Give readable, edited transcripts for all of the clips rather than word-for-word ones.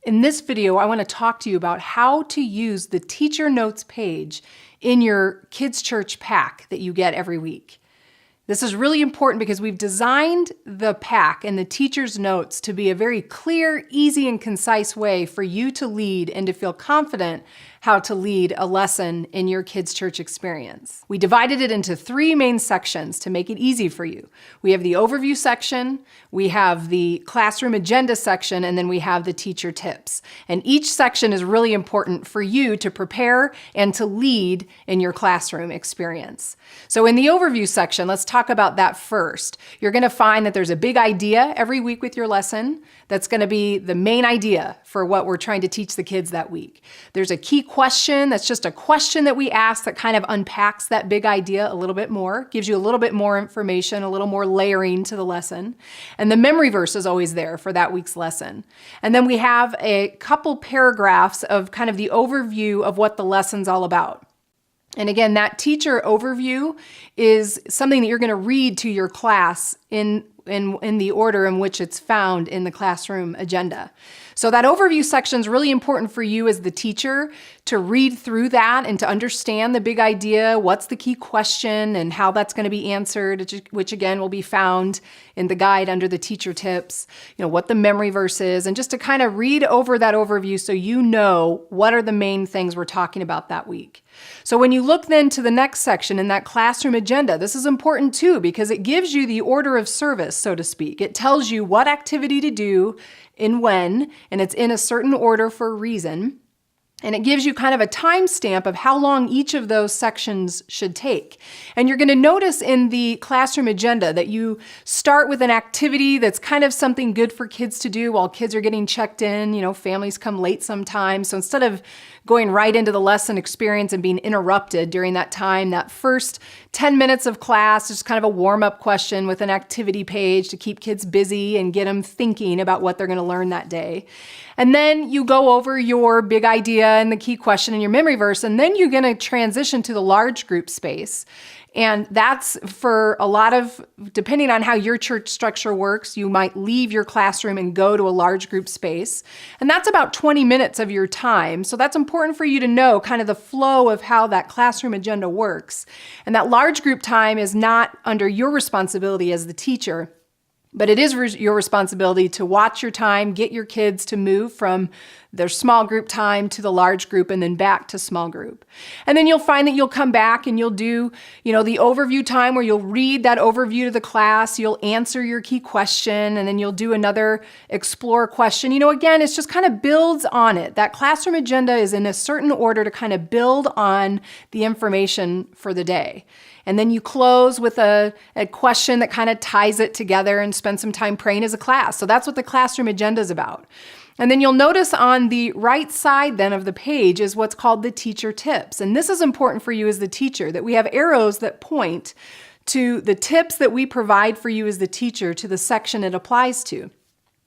In this video, I want to talk to you about how to use the teacher notes page in your kids' church pack that you get every week. This is really important because we've designed the pack and the teacher's notes to be a very clear, easy, and concise way for you to lead and to feel confident how to lead a lesson in your kids' church experience. We divided it into 3 main sections to make it easy for you. We have the overview section, we have the classroom agenda section, and then we have the teacher tips. And each section is really important for you to prepare and to lead in your classroom experience. So in the overview section, let's talk about that first. You're going to find that there's a big idea every week with your lesson that's going to be the main idea for what we're trying to teach the kids that week. There's a key question that's just a question that we ask that kind of unpacks that big idea a little bit more, gives you a little bit more information, a little more layering to the lesson. And the memory verse is always there for that week's lesson. And then we have a couple paragraphs of kind of the overview of what the lesson's all about. And again, that teacher overview is something that you're going to read to your class in the order in which it's found in the classroom agenda. So that overview section is really important for you as the teacher to read through that and to understand the big idea, what's the key question, and how that's going to be answered, which again will be found in the guide under the teacher tips, what the memory verse is, and just to kind of read over that overview so you know what are the main things we're talking about that week. So when you look then to the next section in that classroom agenda, this is important too because it gives you the order of service, so to speak. It tells you what activity to do and when, and it's in a certain order for a reason. And it gives you kind of a timestamp of how long each of those sections should take. And you're going to notice in the classroom agenda that you start with an activity that's kind of something good for kids to do while kids are getting checked in. Families come late sometimes. So instead of going right into the lesson experience and being interrupted during that time, that first 10 minutes of class is kind of a warm-up question with an activity page to keep kids busy and get them thinking about what they're going to learn that day. And then you go over your big idea and the key question and your memory verse, and then you're going to transition to the large group space. And that's for a lot of, depending on how your church structure works, you might leave your classroom and go to a large group space. And that's about 20 minutes of your time. So that's important for you to know kind of the flow of how that classroom agenda works. And that large group time is not under your responsibility as the teacher, but it is your responsibility to watch your time, get your kids to move from their small group time to the large group and then back to small group. And then you'll find that you'll come back and you'll do, the overview time where you'll read that overview to the class, you'll answer your key question, and then you'll do another explore question. Again, it's just kind of builds on it. That classroom agenda is in a certain order to kind of build on the information for the day. And then you close with a question that kind of ties it together and spend some time praying as a class. So that's what the classroom agenda is about. And then you'll notice on the right side then of the page is what's called the teacher tips. And this is important for you as the teacher, that we have arrows that point to the tips that we provide for you as the teacher to the section it applies to.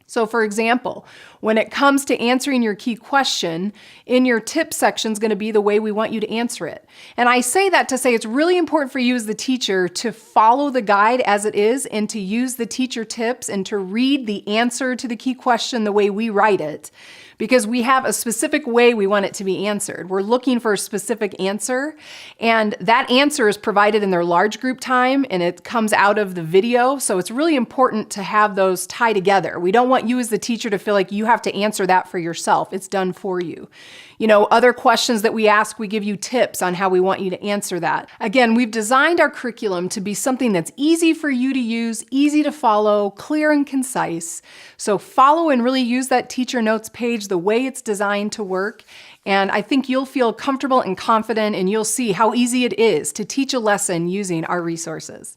So for example, when it comes to answering your key question, in your tip section is going to be the way we want you to answer it. And I say that to say it's really important for you as the teacher to follow the guide as it is and to use the teacher tips and to read the answer to the key question the way we write it. Because we have a specific way we want it to be answered. We're looking for a specific answer, and that answer is provided in their large group time, and it comes out of the video, so it's really important to have those tie together. We don't want you as the teacher to feel like you have to answer that for yourself. It's done for you. Other questions that we ask, we give you tips on how we want you to answer that. Again, we've designed our curriculum to be something that's easy for you to use, easy to follow, clear and concise. So follow and really use that teacher notes page the way it's designed to work. And I think you'll feel comfortable and confident, and you'll see how easy it is to teach a lesson using our resources.